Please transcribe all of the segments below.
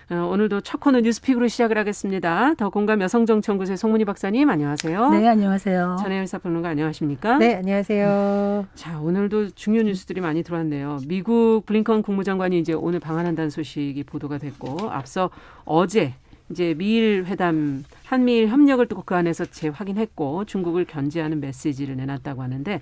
오늘도 첫 코너 뉴스픽으로 시작을 하겠습니다. 더 공감 여성정치연구소의 송문희 박사님 안녕하세요. 네, 안녕하세요. 전혜연 사평론가 안녕하십니까? 네, 안녕하세요. 자, 오늘도 중요한 뉴스들이 많이 들어왔네요. 미국 블링컨 국무장관이 이제 오늘 방한한다는 소식이 보도가 됐고, 앞서 어제 이제 미일 회담, 한미일 협력을 또 그 안에서 재확인했고 중국을 견제하는 메시지를 내놨다고 하는데,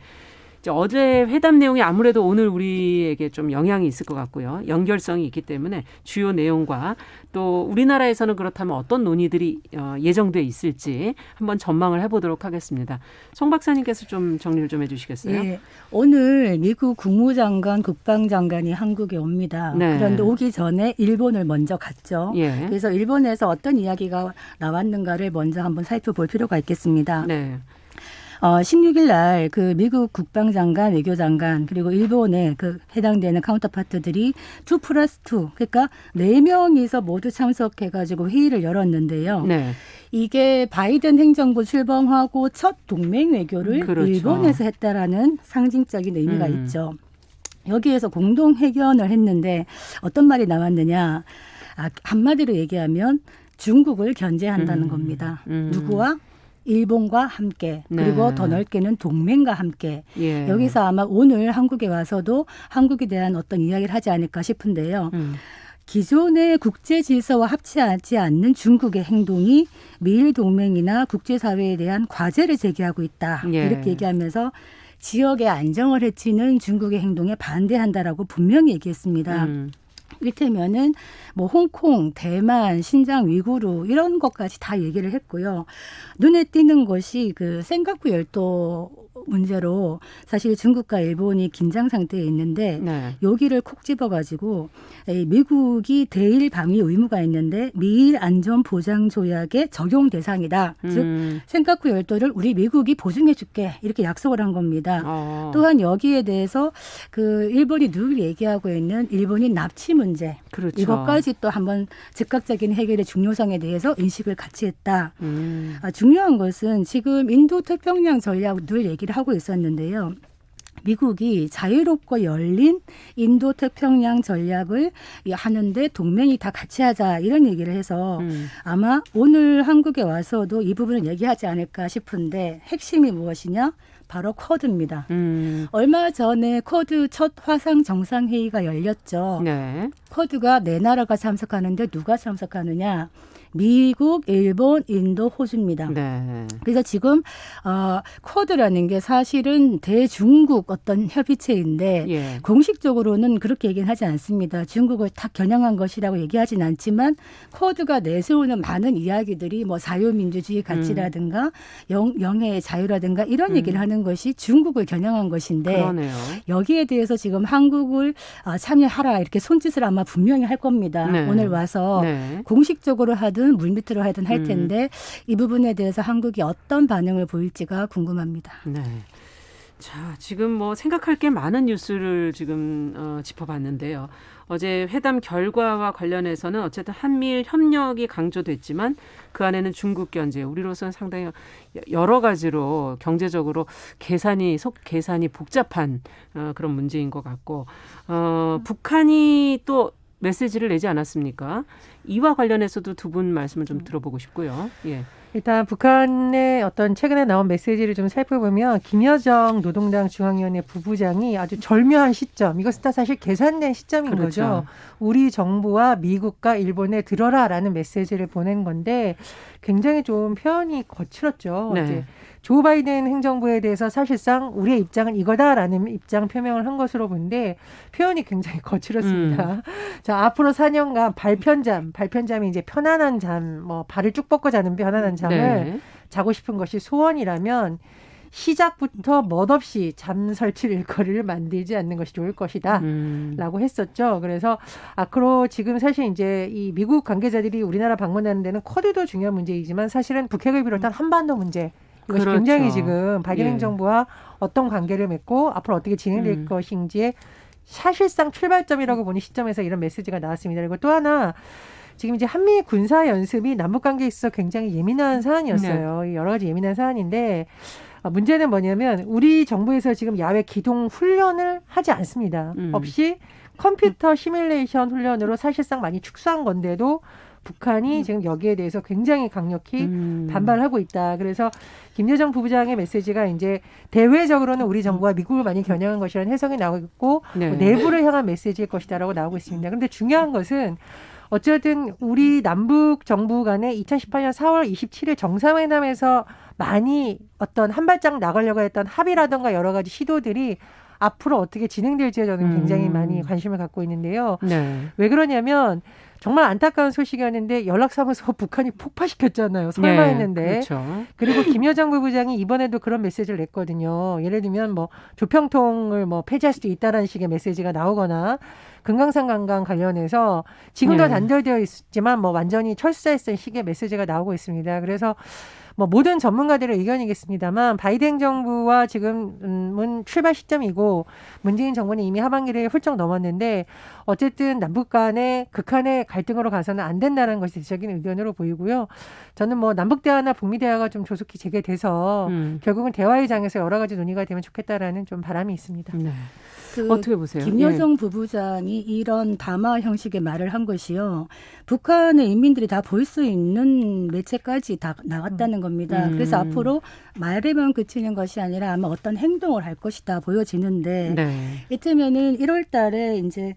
어제 회담 내용이 아무래도 오늘 우리에게 좀 영향이 있을 것 같고요. 연결성이 있기 때문에 주요 내용과 또 우리나라에서는 그렇다면 어떤 논의들이 예정돼 있을지 한번 전망을 해보도록 하겠습니다. 송 박사님께서 좀 정리를 좀 해주시겠어요? 네, 오늘 미국 국무장관, 국방장관이 한국에 옵니다. 네. 그런데 오기 전에 일본을 먼저 갔죠. 예. 그래서 일본에서 어떤 이야기가 나왔는가를 먼저 한번 살펴볼 필요가 있겠습니다. 네. 16일 날 그 미국 국방장관, 외교장관 그리고 일본의 그 해당되는 카운터파트들이 2+2 그러니까 4명이서 모두 참석해가지고 회의를 열었는데요. 네. 이게 바이든 행정부 출범하고 첫 동맹 외교를 그렇죠. 일본에서 했다라는 상징적인 의미가 있죠. 여기에서 공동 회견을 했는데 어떤 말이 나왔느냐. 한마디로 얘기하면 중국을 견제한다는 겁니다. 누구와? 일본과 함께 그리고 네. 더 넓게는 동맹과 함께. 예. 여기서 아마 오늘 한국에 와서도 한국에 대한 어떤 이야기를 하지 않을까 싶은데요. 기존의 국제 질서와 합치지 않는 중국의 행동이 미일 동맹이나 국제사회에 대한 과제를 제기하고 있다. 예. 이렇게 얘기하면서 지역의 안정을 해치는 중국의 행동에 반대한다라고 분명히 얘기했습니다. 이를테면은 뭐 홍콩, 대만, 신장, 위구르 이런 것까지 다 얘기를 했고요. 눈에 띄는 것이 그 센카쿠 열도 문제로 사실 중국과 일본이 긴장 상태에 있는데 네. 여기를 콕 집어가지고 미국이 대일 방위 의무가 있는데 미일 안전보장 조약의 적용 대상이다. 즉 센카쿠 열도를 우리 미국이 보증해 줄게 이렇게 약속을 한 겁니다. 또한 여기에 대해서 그 일본이 늘 얘기하고 있는 일본인 납치 문제. 그렇죠. 이것까지 또 한번 즉각적인 해결의 중요성에 대해서 인식을 같이 했다. 중요한 것은 지금 인도 태평양 전략 늘 얘기를 하고 있었는데요. 미국이 자유롭고 열린 인도 태평양 전략을 하는데 동맹이 다 같이 하자 이런 얘기를 해서 아마 오늘 한국에 와서도 이 부분을 얘기하지 않을까 싶은데 핵심이 무엇이냐? 바로 쿼드입니다. 얼마 전에 쿼드 첫 화상 정상회의가 열렸죠. 네. 쿼드가 4나라가 참석하는데 누가 참석하느냐? 미국, 일본, 인도, 호주입니다. 네. 그래서 지금 쿼드라는 게 사실은 대중국 어떤 협의체인데 예. 공식적으로는 그렇게 얘기는 하지 않습니다. 중국을 딱 겨냥한 것이라고 얘기하진 않지만 쿼드가 내세우는 많은 이야기들이 뭐 자유민주주의 가치라든가 영해의 자유라든가 이런 얘기를 하는 것이 중국을 겨냥한 것인데 그러네요. 여기에 대해서 지금 한국을 참여하라 이렇게 손짓을 아마 분명히 할 겁니다. 네. 오늘 와서 네. 공식적으로 하든 물밑으로 하든 할 텐데 이 부분에 대해서 한국이 어떤 반응을 보일지가 궁금합니다. 네. 자, 지금 뭐 생각할 게 많은 뉴스를 지금 짚어봤는데요. 어제 회담 결과와 관련해서는 어쨌든 한미일 협력이 강조됐지만 그 안에는 중국 견제, 우리로서는 상당히 여러 가지로 경제적으로 속 계산이 복잡한 그런 문제인 것 같고 북한이 또 메시지를 내지 않았습니까? 이와 관련해서도 두 분 말씀을 좀 들어보고 싶고요. 예. 일단 북한의 어떤 최근에 나온 메시지를 좀 살펴보면 김여정 노동당 중앙위원회 부부장이 아주 절묘한 시점, 이것은 다 사실 계산된 시점인 그렇죠. 거죠. 우리 정부와 미국과 일본에 들어라라는 메시지를 보낸 건데 굉장히 좀 표현이 거칠었죠. 네. 이제 조 바이든 행정부에 대해서 사실상 우리의 입장은 이거다라는 입장 표명을 한 것으로 보는데 표현이 굉장히 거칠었습니다. 자, 앞으로 4년간 발편잠이 이제 편안한 잠, 뭐 발을 쭉 뻗고 자는 편안한 잠을 네. 자고 싶은 것이 소원이라면 시작부터 멋없이 잠 설칠 일거리를 만들지 않는 것이 좋을 것이다. 라고 했었죠. 그래서 앞으로 지금 사실 이제 이 미국 관계자들이 우리나라 방문하는 데는 쿼드도 중요한 문제이지만 사실은 북핵을 비롯한 한반도 문제 이것이 그렇죠. 굉장히 지금 바이든 예. 행정부와 어떤 관계를 맺고 앞으로 어떻게 진행될 것인지에 사실상 출발점이라고 보는 시점에서 이런 메시지가 나왔습니다. 그리고 또 하나 지금 이제 한미 군사 연습이 남북 관계에 있어서 굉장히 예민한 사안이었어요. 네. 여러 가지 예민한 사안인데 문제는 뭐냐면 우리 정부에서 지금 야외 기동 훈련을 하지 않습니다. 없이 컴퓨터 시뮬레이션 훈련으로 사실상 많이 축소한 건데도 북한이 지금 여기에 대해서 굉장히 강력히 반발하고 있다. 그래서 김여정 부부장의 메시지가 이제 대외적으로는 우리 정부가 미국을 많이 겨냥한 것이라는 해석이 나오고 있고 네. 내부를 향한 메시지일 것이다라고 나오고 있습니다. 그런데 중요한 것은 어쨌든 우리 남북 정부 간에 2018년 4월 27일 정상회담에서 많이 어떤 한 발짝 나가려고 했던 합의라든가 여러 가지 시도들이 앞으로 어떻게 진행될지에 저는 굉장히 많이 관심을 갖고 있는데요. 네. 왜 그러냐면 정말 안타까운 소식이었는데 연락사무소 북한이 폭파시켰잖아요. 설마 네, 했는데. 그렇죠. 그리고 김여정 부부장이 이번에도 그런 메시지를 냈거든요. 예를 들면 뭐 조평통을 뭐 폐지할 수도 있다라는 식의 메시지가 나오거나 금강산 관광 관련해서 지금도 네. 단절되어 있지만 뭐 완전히 철수했던 식의 메시지가 나오고 있습니다. 그래서 뭐 모든 전문가들의 의견이겠습니다만 바이든 정부와 지금은 출발 시점이고 문재인 정부는 이미 하반기를 훌쩍 넘었는데 어쨌든 남북 간의 극한의 갈등으로 가서는 안 된다는 것이 대체적인 의견으로 보이고요. 저는 뭐 남북 대화나 북미 대화가 좀 조속히 재개돼서 결국은 대화의 장에서 여러 가지 논의가 되면 좋겠다라는 좀 바람이 있습니다. 네. 그 어떻게 보세요? 김여정 부부장이 이런 담화 형식의 말을 한 것이요. 북한의 인민들이 다 볼 수 있는 매체까지 다 나갔다는 겁니다. 그래서 앞으로 말에만 그치는 것이 아니라 아마 어떤 행동을 할 것이다 보여지는데 네. 이때면은 1월 달에 이제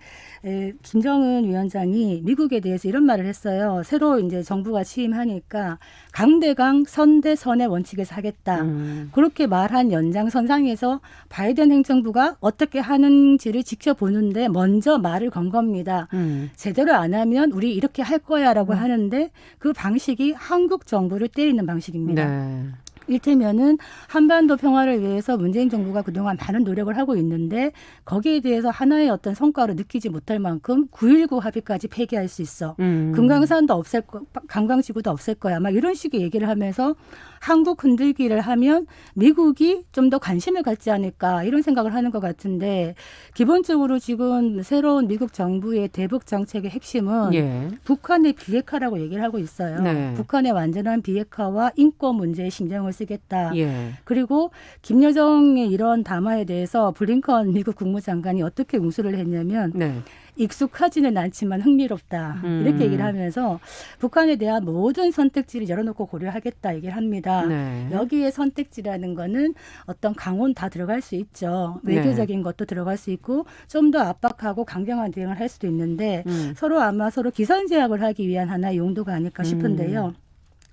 김정은 위원장이 미국에 대해서 이런 말을 했어요. 새로 이제 정부가 취임하니까 강대강 선대선의 원칙에서 하겠다. 그렇게 말한 연장선상에서 바이든 행정부가 어떻게 하는지를 지켜보는데 먼저 말을 건 겁니다. 제대로 안 하면 우리 이렇게 할 거야라고 하는데 그 방식이 한국 정부를 때리는 방식입니다. 네. 일테면은 한반도 평화를 위해서 문재인 정부가 그동안 많은 노력을 하고 있는데 거기에 대해서 하나의 어떤 성과로 느끼지 못할 만큼 9.19 합의까지 폐기할 수 있어. 금강산도 없앨 거, 관광지구도 없앨 거야. 막 이런 식의 얘기를 하면서 한국 흔들기를 하면 미국이 좀 더 관심을 갖지 않을까 이런 생각을 하는 것 같은데 기본적으로 지금 새로운 미국 정부의 대북 정책의 핵심은 예. 북한의 비핵화라고 얘기를 하고 있어요. 네. 북한의 완전한 비핵화와 인권 문제에 신경을 쓰겠다. 예. 그리고 김여정의 이런 담화에 대해서 블링컨 미국 국무장관이 어떻게 응수를 했냐면 네. 익숙하지는 않지만 흥미롭다. 이렇게 얘기를 하면서 북한에 대한 모든 선택지를 열어놓고 고려하겠다 얘기를 합니다. 네. 여기에 선택지라는 거는 어떤 강원 다 들어갈 수 있죠. 외교적인 것도 들어갈 수 있고 좀 더 압박하고 강경한 대응을 할 수도 있는데 서로 아마 서로 기선제압을 하기 위한 하나의 용도가 아닐까 싶은데요.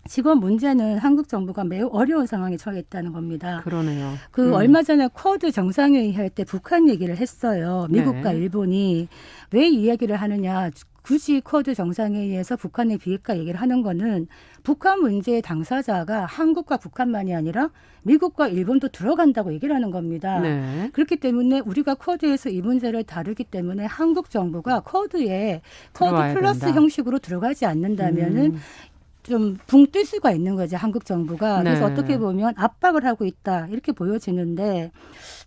지금 문제는 한국 정부가 매우 어려운 상황에 처해 있다는 겁니다. 그러네요. 얼마 전에 쿼드 정상회의 할 때 북한 얘기를 했어요. 미국과 네. 일본이 왜 이 이야기를 하느냐. 굳이 쿼드 정상회의에서 북한의 비핵화 얘기를 하는 거는 북한 문제의 당사자가 한국과 북한만이 아니라 미국과 일본도 들어간다고 얘기를 하는 겁니다. 네. 그렇기 때문에 우리가 쿼드에서 이 문제를 다루기 때문에 한국 정부가 쿼드 플러스 된다. 형식으로 들어가지 않는다면은 좀 붕 뜰 수가 있는 거죠. 한국 정부가. 그래서 네. 어떻게 보면 압박을 하고 있다. 이렇게 보여지는데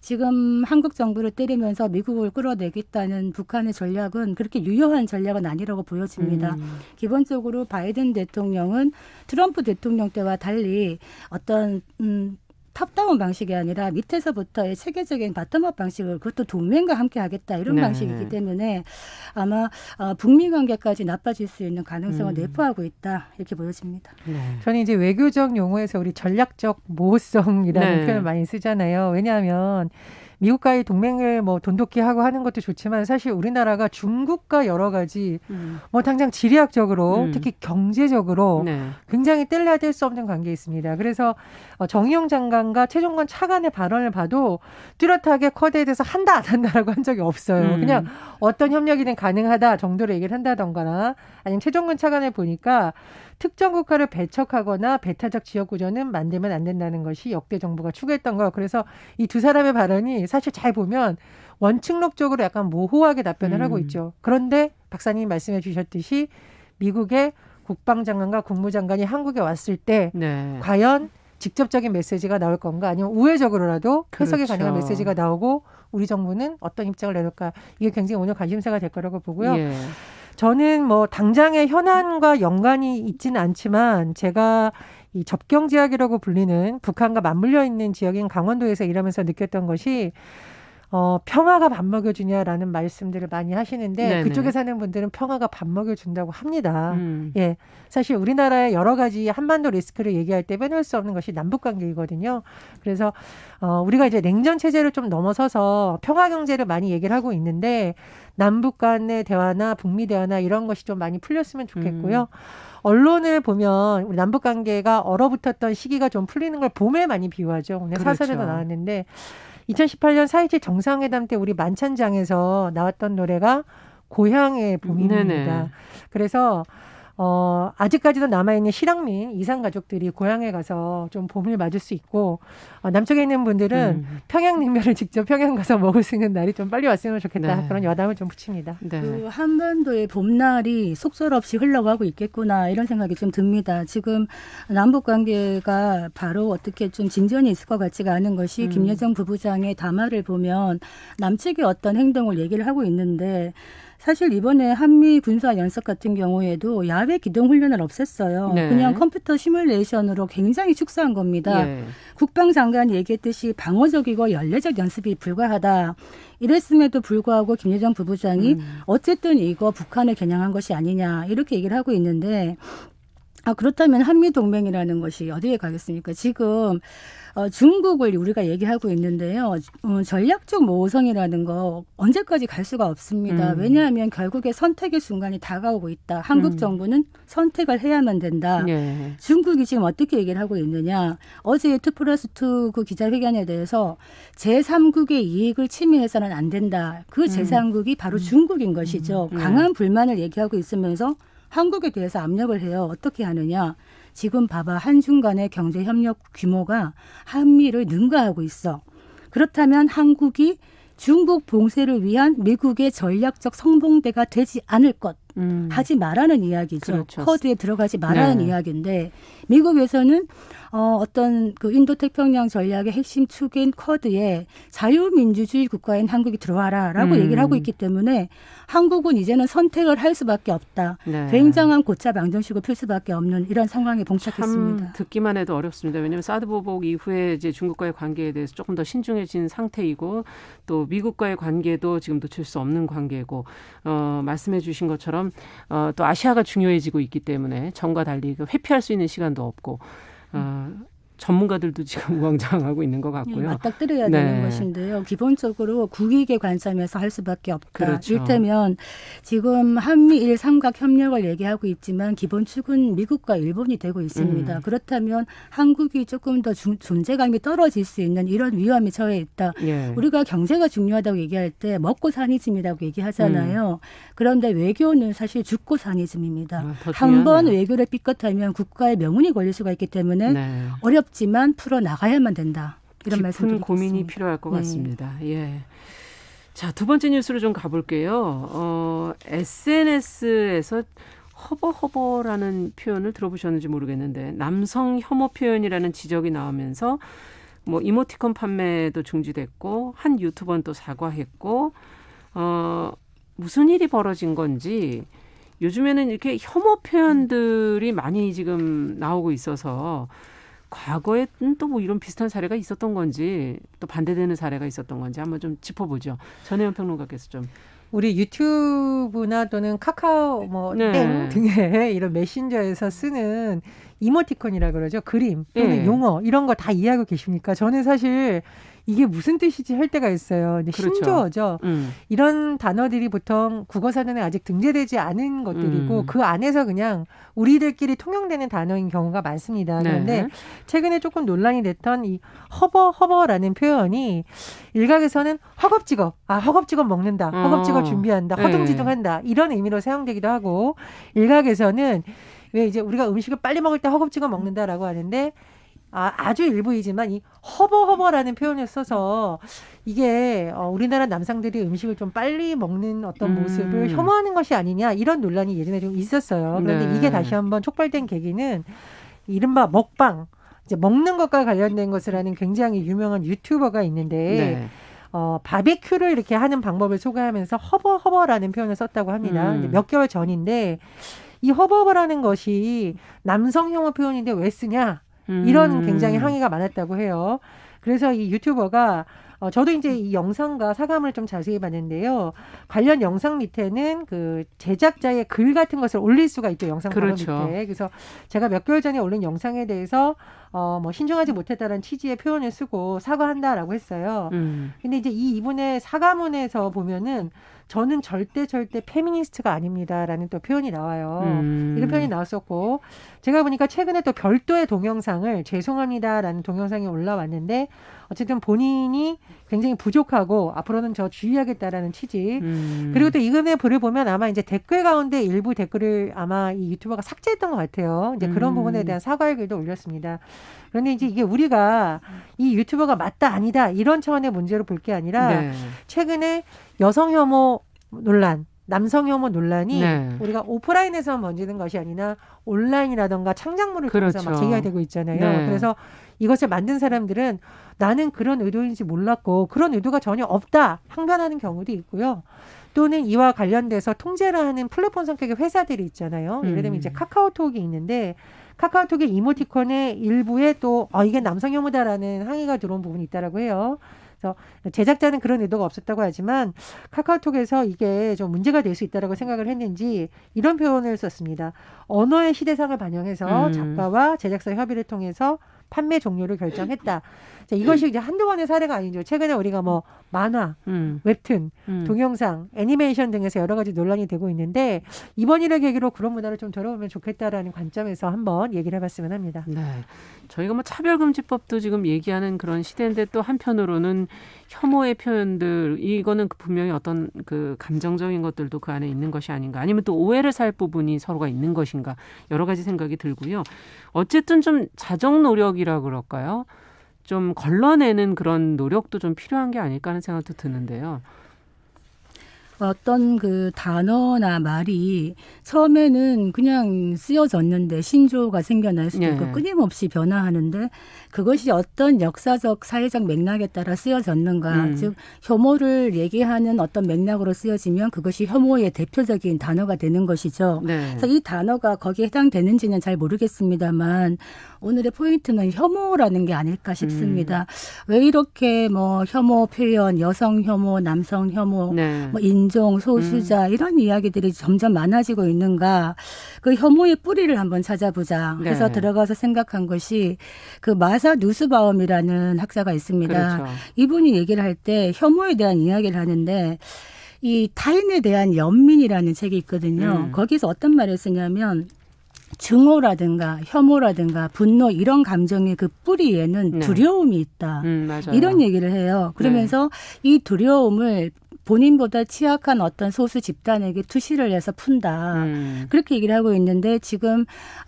지금 한국 정부를 때리면서 미국을 끌어내겠다는 북한의 전략은 그렇게 유효한 전략은 아니라고 보여집니다. 기본적으로 바이든 대통령은 트럼프 대통령 때와 달리 어떤 탑다운 방식이 아니라 밑에서부터의 체계적인 바텀업 방식을 그것도 동맹과 함께 하겠다 이런 네. 방식이기 때문에 아마 북미 관계까지 나빠질 수 있는 가능성을 내포하고 있다 이렇게 보여집니다. 네. 저는 이제 외교적 용어에서 우리 전략적 모호성이라는 네. 표현을 많이 쓰잖아요. 왜냐하면 미국과의 동맹을 뭐 돈독히 하고 하는 것도 좋지만 사실 우리나라가 중국과 여러 가지 뭐 당장 지리학적으로 특히 경제적으로 네. 굉장히 뗄래야 뗄 수 없는 관계에 있습니다. 그래서 정의용 장관과 최종건 차관의 발언을 봐도 뚜렷하게 쿼드에 대해서 한다 안 한다라고 한 적이 없어요. 그냥 어떤 협력이든 가능하다 정도로 얘기를 한다던가 아니면 최종건 차관을 보니까 특정 국가를 배척하거나 배타적 지역 구조는 만들면 안 된다는 것이 역대 정부가 추구했던 거예요. 그래서 이 두 사람의 발언이 사실 잘 보면 원칙론적으로 약간 모호하게 답변을 하고 있죠. 그런데 박사님 말씀해 주셨듯이 미국의 국방장관과 국무장관이 한국에 왔을 때 네. 과연 직접적인 메시지가 나올 건가 아니면 우회적으로라도 해석이 그렇죠. 가능한 메시지가 나오고 우리 정부는 어떤 입장을 내놓을까 이게 굉장히 오늘 관심사가 될 거라고 보고요. 예. 저는 뭐 당장의 현안과 연관이 있지는 않지만 제가 이 접경 지역이라고 불리는 북한과 맞물려 있는 지역인 강원도에서 일하면서 느꼈던 것이 평화가 밥 먹여주냐라는 말씀들을 많이 하시는데 네네. 그쪽에 사는 분들은 평화가 밥 먹여준다고 합니다. 예, 사실 우리나라의 여러 가지 한반도 리스크를 얘기할 때 빼놓을 수 없는 것이 남북관계이거든요. 그래서 우리가 이제 냉전 체제를 좀 넘어서서 평화 경제를 많이 얘기를 하고 있는데 남북 간의 대화나 북미 대화나 이런 것이 좀 많이 풀렸으면 좋겠고요. 언론을 보면 우리 남북 관계가 얼어붙었던 시기가 좀 풀리는 걸 봄에 많이 비유하죠. 오늘 그렇죠. 사설에도 나왔는데 2018년 4.27 정상회담 때 우리 만찬장에서 나왔던 노래가 고향의 봄입니다. 네네. 그래서 아직까지도 남아있는 실향민 이산 가족들이 고향에 가서 좀 봄을 맞을 수 있고 남쪽에 있는 분들은 평양냉면을 직접 평양 가서 먹을 수 있는 날이 좀 빨리 왔으면 좋겠다. 네. 그런 여담을 좀 붙입니다. 네. 그 한반도의 봄날이 속설없이 흘러가고 있겠구나 이런 생각이 좀 듭니다. 지금 남북 관계가 바로 어떻게 좀 진전이 있을 것 같지가 않은 것이 김여정 부부장의 담화를 보면 남측의 어떤 행동을 얘기를 하고 있는데 사실 이번에 한미 군사 연습 같은 경우에도 야외 기동 훈련을 없앴어요. 네. 그냥 컴퓨터 시뮬레이션으로 굉장히 축소한 겁니다. 예. 국방장관이 얘기했듯이 방어적이고 연례적 연습이 불가하다. 이랬음에도 불구하고 김여정 부부장이 어쨌든 이거 북한을 겨냥한 것이 아니냐 이렇게 얘기를 하고 있는데 그렇다면 한미동맹이라는 것이 어디에 가겠습니까? 지금 중국을 우리가 얘기하고 있는데요. 전략적 모호성이라는 거 언제까지 갈 수가 없습니다. 왜냐하면 결국에 선택의 순간이 다가오고 있다. 한국 정부는 선택을 해야만 된다. 예. 중국이 지금 어떻게 얘기를 하고 있느냐. 어제 2+2 그 기자회견에 대해서 제3국의 이익을 침해해서는 안 된다. 그 제3국이 바로 중국인 것이죠. 강한 불만을 얘기하고 있으면서 한국에 대해서 압력을 해요. 어떻게 하느냐. 지금 봐봐. 한중 간의 경제협력 규모가 한미를 능가하고 있어. 그렇다면 한국이 중국 봉쇄를 위한 미국의 전략적 성봉대가 되지 않을 것. 하지 말라는 이야기죠. 그렇죠. 쿼드에 들어가지 말라는 네. 이야기인데 미국에서는 어떤 그 인도태평양 전략의 핵심 축인 쿼드에 자유민주주의 국가인 한국이 들어와라라고 얘기를 하고 있기 때문에 한국은 이제는 선택을 할 수밖에 없다. 네. 굉장한 고차 방정식을 필 수밖에 없는 이런 상황에 참 봉착했습니다. 듣기만 해도 어렵습니다. 왜냐하면 사드 보복 이후에 이제 중국과의 관계에 대해서 조금 더 신중해진 상태이고 또 미국과의 관계도 지금 놓칠 수 없는 관계고 말씀해 주신 것처럼 또 아시아가 중요해지고 있기 때문에 전과 달리 회피할 수 있는 시간도 없고 전문가들도 지금 우왕좌왕하고 있는 것 같고요. 맞닥뜨려야 네. 되는 것인데요. 기본적으로 국익의 관점에서 할 수밖에 없다. 그렇죠. 이를테면 지금 한미일 삼각 협력을 얘기하고 있지만 기본 축은 미국과 일본이 되고 있습니다. 그렇다면 한국이 조금 더 존재감이 떨어질 수 있는 이런 위험에 처해 있다. 예. 우리가 경제가 중요하다고 얘기할 때 먹고 사니즘이라고 얘기하잖아요. 그런데 외교는 사실 죽고 사니즘입니다. 더 한 번 중요하네요. 외교를 삐끗하면 국가의 명운이 걸릴 수가 있기 때문에 네. 어렵지만 풀어 나가야만 된다. 이런 말씀 깊은 드리겠습니다. 고민이 필요할 것 네. 같습니다. 예. 자, 두 번째 뉴스로 좀 가볼게요. SNS에서 허버허버라는 표현을 들어보셨는지 모르겠는데 남성 혐오 표현이라는 지적이 나오면서 뭐 이모티콘 판매도 중지됐고 한 유튜버는 또 사과했고 무슨 일이 벌어진 건지 요즘에는 이렇게 혐오 표현들이 많이 지금 나오고 있어서 과거에는 또 뭐 이런 비슷한 사례가 있었던 건지 또 반대되는 사례가 있었던 건지 한번 좀 짚어보죠. 전혜연 평론가께서 좀. 우리 유튜브나 또는 카카오 네. 땡 등의 이런 메신저에서 쓰는 이모티콘이라 그러죠. 그림 또는 네. 용어 이런 거 다 이해하고 계십니까? 저는 사실 이게 무슨 뜻이지 할 때가 있어요. 근데 그렇죠. 신조어죠. 이런 단어들이 보통 국어사전에 아직 등재되지 않은 것들이고 그 안에서 그냥 우리들끼리 통용되는 단어인 경우가 많습니다. 그런데 네. 최근에 조금 논란이 됐던 이 허버라는 표현이 일각에서는 허겁지겁, 허겁지겁 먹는다, 허겁지겁 준비한다, 네. 허둥지둥한다 이런 의미로 사용되기도 하고 일각에서는 왜 이제 우리가 음식을 빨리 먹을 때 허겁지겁 먹는다라고 하는데 아주 일부이지만 이 허버라는 표현을 써서 이게 우리나라 남성들이 음식을 좀 빨리 먹는 어떤 모습을 혐오하는 것이 아니냐 이런 논란이 예전에 좀 있었어요. 그런데 네. 이게 다시 한번 촉발된 계기는 이른바 먹방, 이제 먹는 것과 관련된 것을 하는 굉장히 유명한 유튜버가 있는데 네. 바비큐를 이렇게 하는 방법을 소개하면서 허버라는 표현을 썼다고 합니다. 근데 몇 개월 전인데 이 허버라는 것이 남성 혐오 표현인데 왜 쓰냐? 이런 굉장히 항의가 많았다고 해요. 그래서 이 유튜버가 저도 이제 이 영상과 사과문을 좀 자세히 봤는데요. 관련 영상 밑에는 그 제작자의 글 같은 것을 올릴 수가 있죠. 영상 바로 그렇죠. 밑에. 그래서 제가 몇 개월 전에 올린 영상에 대해서 뭐 신중하지 못했다는 취지의 표현을 쓰고 사과한다라고 했어요. 근데 이제 이분의 사과문에서 보면은 저는 절대 페미니스트가 아닙니다라는 또 표현이 나와요. 이런 표현이 나왔었고 제가 보니까 최근에 또 별도의 동영상을 죄송합니다라는 동영상이 올라왔는데 어쨌든 본인이 굉장히 부족하고 앞으로는 저 주의하겠다라는 취지. 그리고 또 이분의 글을 보면 아마 이제 댓글 가운데 일부 댓글을 아마 이 유튜버가 삭제했던 것 같아요. 이제 그런 부분에 대한 사과의 글도 올렸습니다. 그런데 이제 이게 우리가 이 유튜버가 맞다 아니다 이런 차원의 문제로 볼 게 아니라 네. 최근에 여성 혐오 논란, 남성 혐오 논란이 네. 우리가 오프라인에서만 번지는 것이 아니라 온라인이라던가 창작물을 통해서 그렇죠. 막 제기가 되고 있잖아요. 네. 그래서 이것을 만든 사람들은 나는 그런 의도인지 몰랐고 그런 의도가 전혀 없다 항변하는 경우도 있고요. 또는 이와 관련돼서 통제를 하는 플랫폼 성격의 회사들이 있잖아요. 예를 들면 이제 카카오톡이 있는데 카카오톡의 이모티콘의 일부에 또 이게 남성 혐오다라는 항의가 들어온 부분이 있다라고 해요. 그래서 제작자는 그런 의도가 없었다고 하지만 카카오톡에서 이게 좀 문제가 될 수 있다라고 생각을 했는지 이런 표현을 썼습니다. 언어의 시대상을 반영해서 작가와 제작사 협의를 통해서 판매 종료를 결정했다. 자, 이것이 이제 한두 번의 사례가 아니죠. 최근에 우리가 뭐 만화, 웹툰, 동영상, 애니메이션 등에서 여러 가지 논란이 되고 있는데 이번 일을 계기로 그런 문화를 좀 돌아보면 좋겠다라는 관점에서 한번 얘기를 해봤으면 합니다. 네. 저희가 뭐 차별금지법도 지금 얘기하는 그런 시대인데 또 한편으로는 혐오의 표현들 이거는 분명히 어떤 그 감정적인 것들도 그 안에 있는 것이 아닌가 아니면 또 오해를 살 부분이 서로가 있는 것인가 여러 가지 생각이 들고요. 어쨌든 좀 자정 노력이라 그럴까요? 좀 걸러내는 그런 노력도 좀 필요한 게 아닐까 하는 생각도 드는데요. 어떤 그 단어나 말이 처음에는 그냥 쓰여졌는데 신조어가 생겨날 수도 있고 네. 끊임없이 변화하는데 그것이 어떤 역사적 사회적 맥락에 따라 쓰여졌는가 즉 혐오를 얘기하는 어떤 맥락으로 쓰여지면 그것이 혐오의 대표적인 단어가 되는 것이죠. 네. 그래서 이 단어가 거기에 해당되는지는 잘 모르겠습니다만 오늘의 포인트는 혐오라는 게 아닐까 싶습니다. 왜 이렇게 뭐 혐오 표현, 여성 혐오, 남성 혐오, 네. 뭐 인종, 소수자 이런 이야기들이 점점 많아지고 있는가. 그 혐오의 뿌리를 한번 찾아보자. 네. 해서 들어가서 생각한 것이 그 마사 누스바움이라는 학자가 있습니다. 그렇죠. 이분이 얘기를 할 때 혐오에 대한 이야기를 하는데 이 타인에 대한 연민이라는 책이 있거든요. 거기서 어떤 말을 쓰냐면 증오라든가 혐오라든가 분노 이런 감정의 그 뿌리에는 네. 두려움이 있다. 맞아요. 이런 얘기를 해요. 그러면서 이 두려움을 본인보다 취약한 어떤 소수 집단에게 투시를 해서 푼다. 그렇게 얘기를 하고 있는데 지금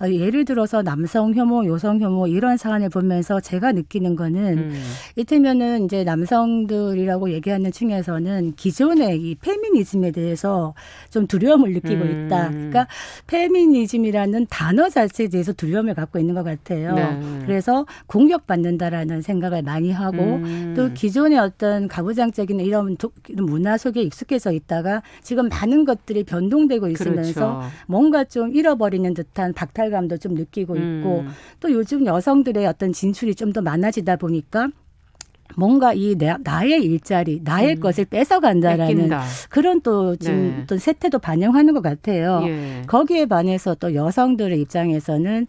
예를 들어서 남성 혐오, 여성 혐오 이런 사안을 보면서 제가 느끼는 거는 이를테면은 이제 남성들이라고 얘기하는 층에서는 기존의 이 페미니즘에 대해서 좀 두려움을 느끼고 있다. 그러니까 페미니즘이라는 단어 자체에 대해서 두려움을 갖고 있는 것 같아요. 네. 그래서 공격받는다라는 생각을 많이 하고 또 기존의 어떤 가부장적인 이런 문화 속에 익숙해져 있다가 지금 많은 것들이 변동되고 있으면서 그렇죠. 뭔가 좀 잃어버리는 듯한 박탈감도 좀 느끼고 있고 또 요즘 여성들의 어떤 진출이 좀 더 많아지다 보니까 뭔가 이 나의 일자리, 나의 것을 뺏어간다라는 뺏긴다. 그런 또 지금 네. 어떤 세태도 반영하는 것 같아요. 예. 거기에 반해서 또 여성들의 입장에서는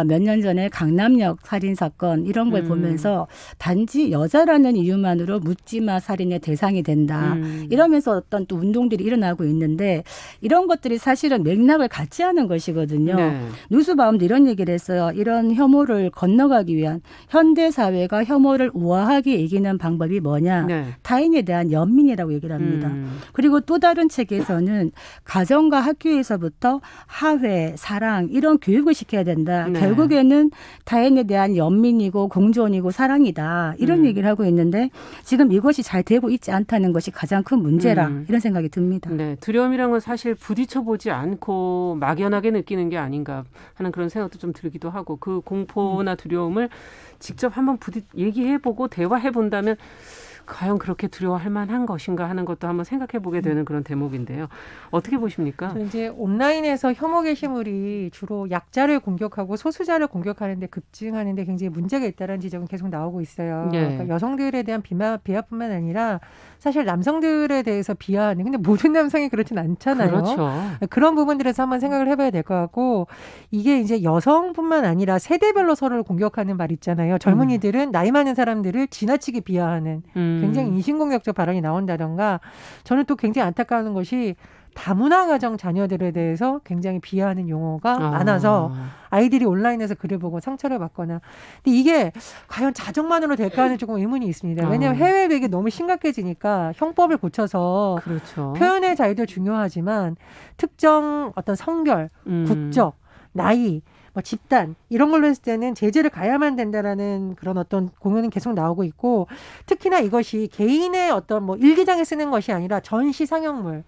몇 년 전에 강남역 살인 사건 이런 걸 보면서 단지 여자라는 이유만으로 묻지마 살인의 대상이 된다. 이러면서 어떤 또 운동들이 일어나고 있는데 이런 것들이 사실은 맥락을 같이 하는 것이거든요. 네. 누스바움도 이런 얘기를 했어요. 이런 혐오를 건너가기 위한 현대 사회가 혐오를 우아하게 이기는 방법이 뭐냐. 네. 타인에 대한 연민이라고 얘기를 합니다. 그리고 또 다른 책에서는 가정과 학교에서부터 하회, 사랑 이런 교육을 시켜야 된다. 네. 결국에는 타인에 대한 연민이고 공존이고 사랑이다. 이런 얘기를 하고 있는데 지금 이것이 잘 되고 있지 않다는 것이 가장 큰 문제라 이런 생각이 듭니다. 네, 두려움이란 건 사실 부딪혀보지 않고 막연하게 느끼는 게 아닌가 하는 그런 생각도 좀 들기도 하고 그 공포나 두려움을 직접 한번 얘기해보고 대화해본다면 과연 그렇게 두려워할 만한 것인가 하는 것도 한번 생각해 보게 되는 그런 대목인데요. 어떻게 보십니까? 이제 온라인에서 혐오 게시물이 주로 약자를 공격하고 소수자를 공격하는데 급증하는데 굉장히 문제가 있다는 지적은 계속 나오고 있어요. 예. 그러니까 여성들에 대한 비하뿐만 아니라 사실 남성들에 대해서 비하하는 근데 모든 남성이 그렇진 않잖아요. 그렇죠. 그런 부분들에서 한번 생각을 해봐야 될 것 같고 이게 이제 여성뿐만 아니라 세대별로 서로를 공격하는 말 있잖아요. 젊은이들은 나이 많은 사람들을 지나치게 비하하는 굉장히 인신공격적 발언이 나온다던가 저는 또 굉장히 안타까운 것이 다문화 가정 자녀들에 대해서 굉장히 비하하는 용어가 많아서 아이들이 온라인에서 글을 보고 상처를 받거나 근데 이게 과연 자정만으로 될까 하는 조금 의문이 있습니다. 왜냐하면 해외 배역이 너무 심각해지니까 형법을 고쳐서 그렇죠. 표현의 자유도 중요하지만 특정 어떤 성별, 국적, 나이 뭐 집단 이런 걸로 했을 때는 제재를 가야만 된다라는 그런 어떤 공연은 계속 나오고 있고 특히나 이것이 개인의 어떤 뭐 일기장에 쓰는 것이 아니라 전시 상영물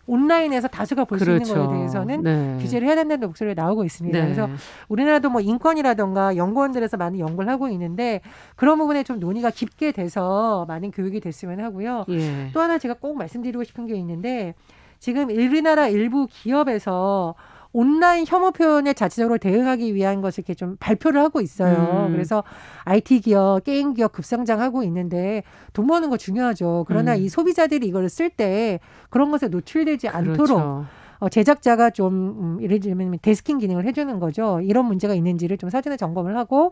온라인에서 다수가 볼 수 그렇죠. 있는 것에 대해서는 네. 규제를 해야 된다는 목소리가 나오고 있습니다. 네. 그래서 우리나라도 뭐 인권이라든가 연구원들에서 많은 연구를 하고 있는데 그런 부분에 좀 논의가 깊게 돼서 많은 교육이 됐으면 하고요. 예. 또 하나 제가 꼭 말씀드리고 싶은 게 있는데 지금 우리나라 일부 기업에서 온라인 혐오 표현에 자체적으로 대응하기 위한 것을 이렇게 좀 발표를 하고 있어요. 그래서 IT 기업, 게임 기업 급성장하고 있는데 돈 버는 거 중요하죠. 그러나 이 소비자들이 이걸 쓸 때 그런 것에 노출되지 그렇죠. 않도록 제작자가 좀 예를 들면 데스킹 기능을 해주는 거죠. 이런 문제가 있는지를 좀 사전에 점검을 하고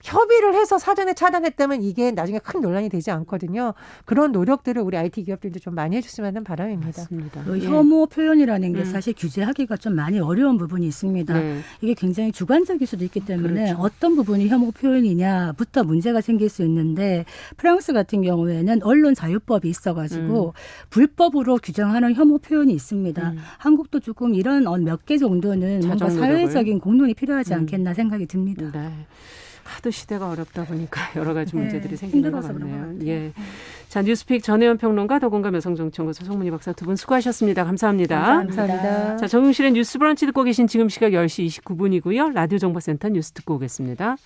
협의를 해서 사전에 차단했다면 이게 나중에 큰 논란이 되지 않거든요. 그런 노력들을 우리 IT 기업들도 좀 많이 해줬으면 하는 바람입니다. 맞습니다. 그 예. 혐오 표현이라는 게 사실 규제하기가 좀 많이 어려운 부분이 있습니다. 네. 이게 굉장히 주관적일 수도 있기 때문에 그렇죠. 어떤 부분이 혐오 표현이냐부터 문제가 생길 수 있는데 프랑스 같은 경우에는 언론 자유법이 있어가지고 불법으로 규정하는 혐오 표현이 있습니다. 한국도 조금 이런 몇 개 정도는 뭔가 자정 노력을. 사회적인 공론이 필요하지 않겠나 생각이 듭니다. 네. 하도 시대가 어렵다 보니까 여러 가지 네, 문제들이 생기는 것 힘들어서 그런 것 같네요. 같아요. 예. 자, 뉴스픽 전혜연 평론가 더공감 여성정치연구소 송문희 박사 두 분 수고하셨습니다. 감사합니다. 감사합니다. 자, 정용실의 뉴스 브런치 듣고 계신 지금 시각 10시 29분이고요. 라디오 정보센터 뉴스 듣고 오겠습니다.